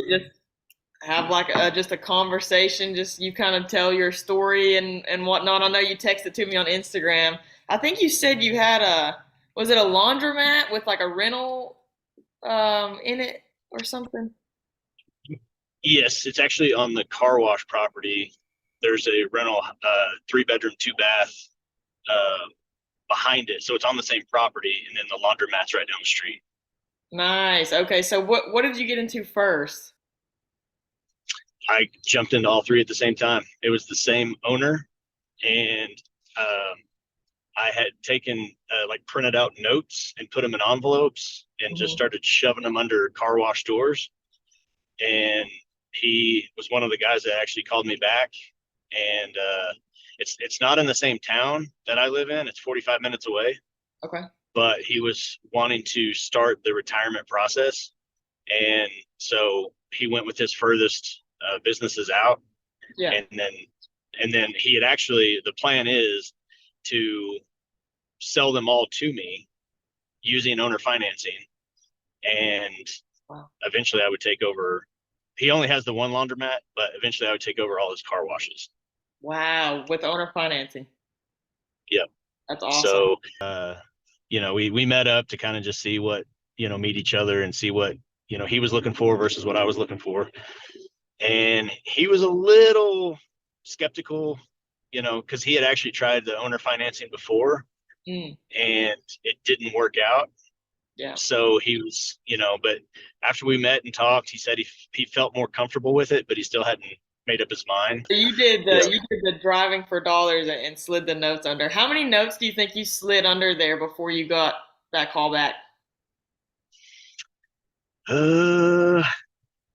Just have like just a conversation, just you kind of tell your story and whatnot. I know you texted to me on Instagram. I think you said you had was it a laundromat with like a rental in it or something? Yes, it's actually on the car wash property. There's a rental, 3 bedroom, 2 bath, uh, behind it. So it's on the same property, and then the laundromat's right down the street. Nice. Okay, so what did you get into first? I jumped into all three at the same time. It was the same owner, and um, I had taken like printed out notes and put them in envelopes and just Hmm. started shoving them under car wash doors. And he was one of the guys that actually called me back. And it's not in the same town that I live in. It's 45 minutes away. Okay. But he was wanting to start the retirement process, and so he went with his furthest businesses out, Yeah. and then he had actually the plan is to sell them all to me using owner financing, and Wow. eventually I would take over. He only has the one laundromat, but eventually I would take over all his car washes. Wow, with owner financing. Yep. That's awesome. So we met up to kind of just see what, meet each other and see what, he was looking for versus what I was looking for. And he was a little skeptical, because he had actually tried the owner financing before Mm, and it didn't work out. yeah. So he was, but after we met and talked, he said he felt more comfortable with it, but he still hadn't made up his mind. So you did Yeah. the driving for dollars and slid the notes under. How many notes do you think you slid under there before you got that call back? Uh,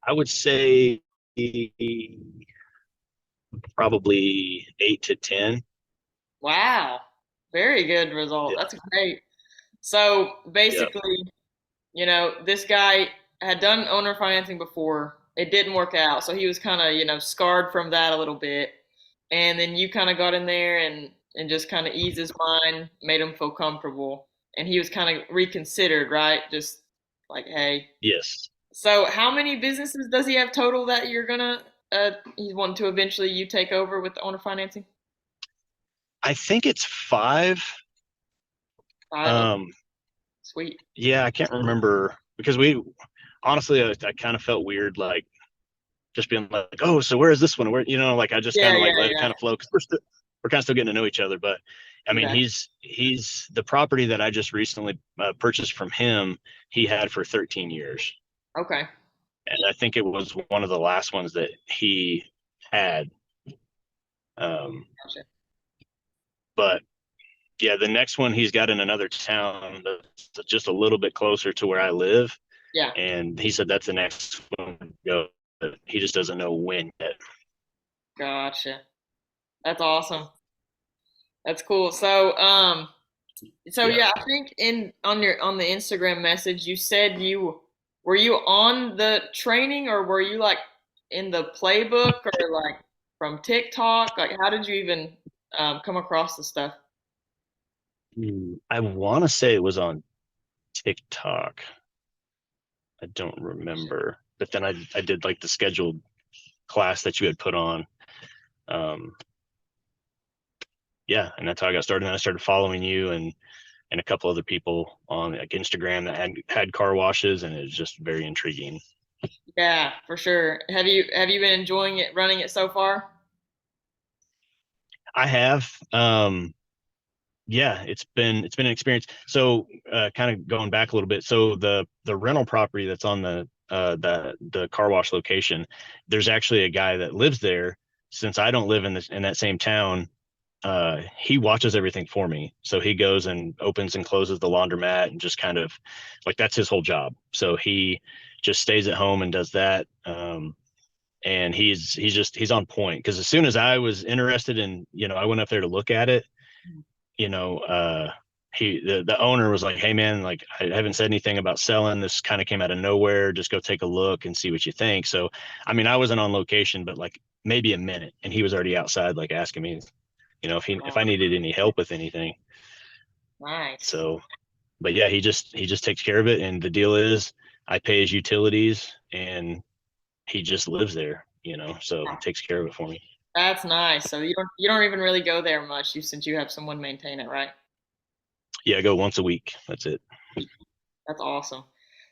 I would say probably 8 to 10. Wow. Very good result. Yeah. That's great. So Yeah. basically, this guy had done owner financing before. It didn't work out. So he was kind of, scarred from that a little bit. And then you kind of got in there and just kind of eased his mind, made him feel comfortable. And he was kind of reconsidered, right? Just like, hey. Yes. So how many businesses does he have total that you're gonna he's wanting to eventually you take over with the owner financing? I think it's 5. Five. Okay, Um, sweet. yeah, I can't remember because honestly, I kind of felt weird, like just being like, oh, so where is this one? Where, like I just Yeah, kind of like yeah, let it yeah. kind of flow because we're kind of still getting to know each other. But I mean, Okay. he's the property that I just recently purchased from him. He had for 13 years, Okay. and I think it was one of the last ones that he had. Um, Gotcha. but yeah, the next one he's got in another town that's just a little bit closer to where I live, Yeah. and he said that's the next one to go. But he just doesn't know when yet. Gotcha. That's awesome. That's cool. So Yeah. yeah, I think in on the Instagram message you said you were you on the training or were you like in the playbook or like from TikTok? Like how did you even come across the stuff? I want to say it was on TikTok. I don't remember. But then I did like the scheduled class that you had put on. Um, yeah, and that's how I got started. And I started following you and a couple other people on like Instagram that had car washes, and it was just very intriguing. Yeah, for sure. Have you been enjoying it running it so far? I have. Yeah, it's been an experience. So kind of going back a little bit. So the rental property that's on the car wash location, there's actually a guy that lives there. Since I don't live in that same town, he watches everything for me. So he goes and opens and closes the laundromat and just kind of like that's his whole job. So he just stays at home and does that. And he's on point because as soon as I was interested in, I went up there to look at it, you know, the owner was like, "Hey man, like I haven't said anything about selling. This kind of came out of nowhere. Just go take a look and see what you think." So, I mean, I wasn't on location, but like maybe a minute, and he was already outside, like asking me, if I needed any help with anything. Nice. So, but yeah, he just takes care of it, and the deal is, I pay his utilities, and he just lives there, so takes care of it for me. That's nice. So you don't even really go there much, since you have someone maintain it, right? Yeah, I go once a week. That's it. That's awesome.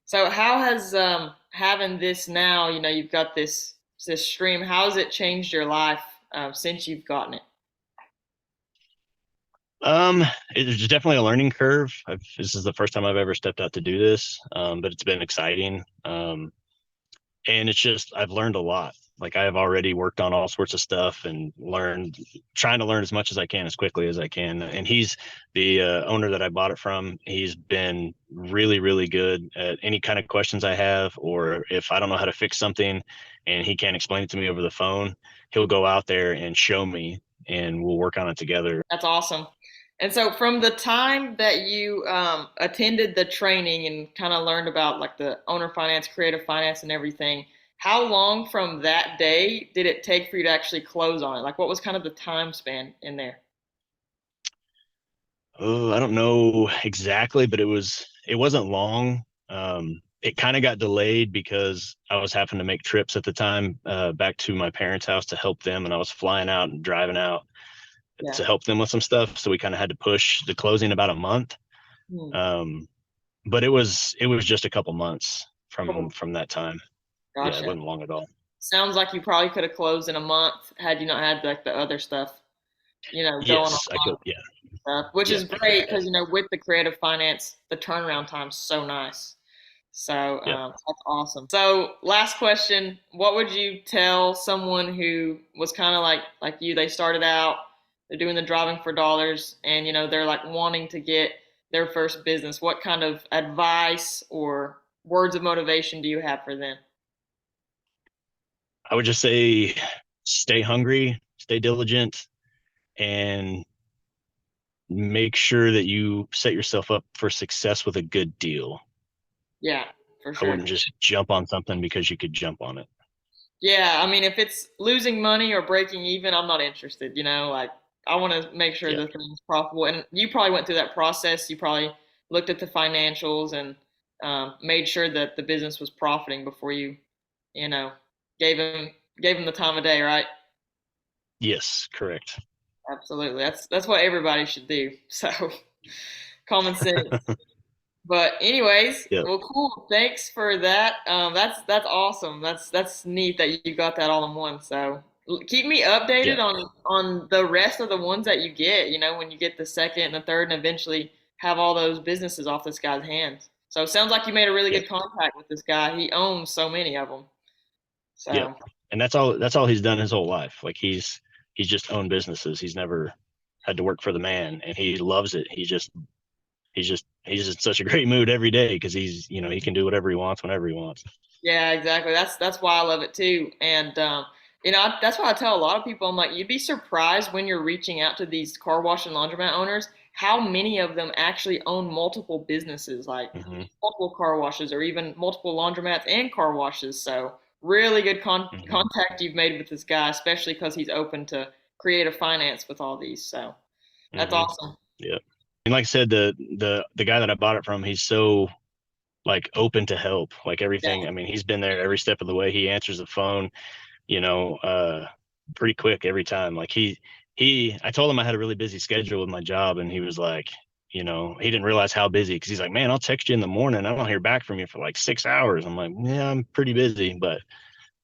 So how has having this now, you've got this stream, how has it changed your life since you've gotten it? Um, it's definitely a learning curve. This is the first time I've ever stepped out to do this, but it's been exciting. And it's just I've learned a lot. Like I have already worked on all sorts of stuff and trying to learn as much as I can as quickly as I can. And he's the owner that I bought it from. He's been really, really good at any kind of questions I have, or if I don't know how to fix something and he can't explain it to me over the phone, he'll go out there and show me, and we'll work on it together. That's awesome. And so, from the time that you attended the training and kind of learned about like the owner finance, creative finance, and everything, how long from that day did it take for you to actually close on it? Like, what was kind of the time span in there? Oh, I don't know exactly, but it wasn't long. It kind of got delayed because I was having to make trips at the time back to my parents' house to help them, and I was flying out and driving out Yeah. to help them with some stuff. So we kind of had to push the closing about a month. Hmm. Um, but it was just a couple months from Cool. from that time. Yeah, it Gotcha. wasn't long at all. Sounds like you probably could have closed in a month had you not had like the other stuff, going Yes, I could. on Yeah, stuff, which yeah, is great because with the creative finance, the turnaround time's so nice. So yeah. that's awesome. So last question: what would you tell someone who was kind of like you? They started out, they're doing the driving for dollars, and they're like wanting to get their first business. What kind of advice or words of motivation do you have for them? I would just say stay hungry, stay diligent, and make sure that you set yourself up for success with a good deal. Yeah, for I sure. wouldn't just jump on something because you could jump on it. Yeah, I mean, if it's losing money or breaking even, I'm not interested. Like I want to make sure Yeah. the thing's profitable. And you probably went through that process. You probably looked at the financials and made sure that the business was profiting before you know, gave him gave him the time of day, right? Yes, correct. Absolutely. That's what everybody should do. So common sense. But anyways, Yep. well, cool. Thanks for that. That's awesome. That's neat that you got that all in one. So keep me Yeah. updated on the rest of the ones that you get. When you get the second and the third, and eventually have all those businesses off this guy's hands. So it sounds like you made a really Yep. good contact with this guy. He owns so many of them. Yep. So And that's all he's done his whole life. Like he's just owned businesses. He's never had to work for the man, and he loves it. He's just in such a great mood every day because he can do whatever he wants whenever he wants. yeah, exactly. That's why I love it too. And that's why I tell a lot of people, I'm like, you'd be surprised when you're reaching out to these car wash and laundromat owners, how many of them actually own multiple businesses, like Hmm. multiple car washes or even multiple laundromats and car washes. So really good Hmm. contact you've made with this guy, especially because he's open to creative finance with all these. So that's Hmm. awesome. Yeah. And like I said, the guy that I bought it from, he's so like open to help. Like Yeah, everything. I mean, he's been there every step of the way. He answers the phone, you know, uh, pretty quick every time. Like I told him I had a really busy schedule with my job, and he was like, he didn't realize how busy because he's like, man, I'll text you in the morning. I don't hear back from you for like 6 hours. I'm like, yeah, I'm pretty busy, but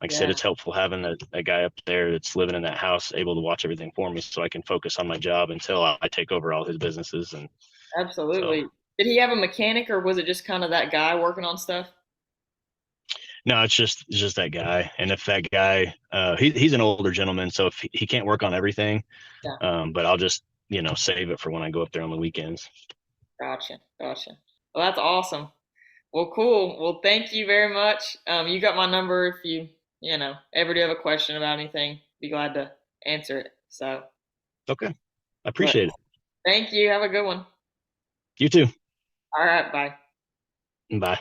like I said, yeah. it's helpful having a guy up there that's living in that house, able to watch everything for me, so I can focus on my job until I take over all his businesses. And so, Absolutely. Did he have a mechanic or was it just kind of that guy working on stuff? no, it's just that guy. And if that guy, he's an older gentleman, so if he can't work on everything, Yeah. but I'll just save it for when I go up there on the weekends. Gotcha. Gotcha. Well, that's awesome. Well, cool. Well, thank you very much. You got my number if you ever do have a question about anything, be glad to answer it. So, Okay, I but appreciate it. thank you. Have a good one. You too. All right. Bye. Bye.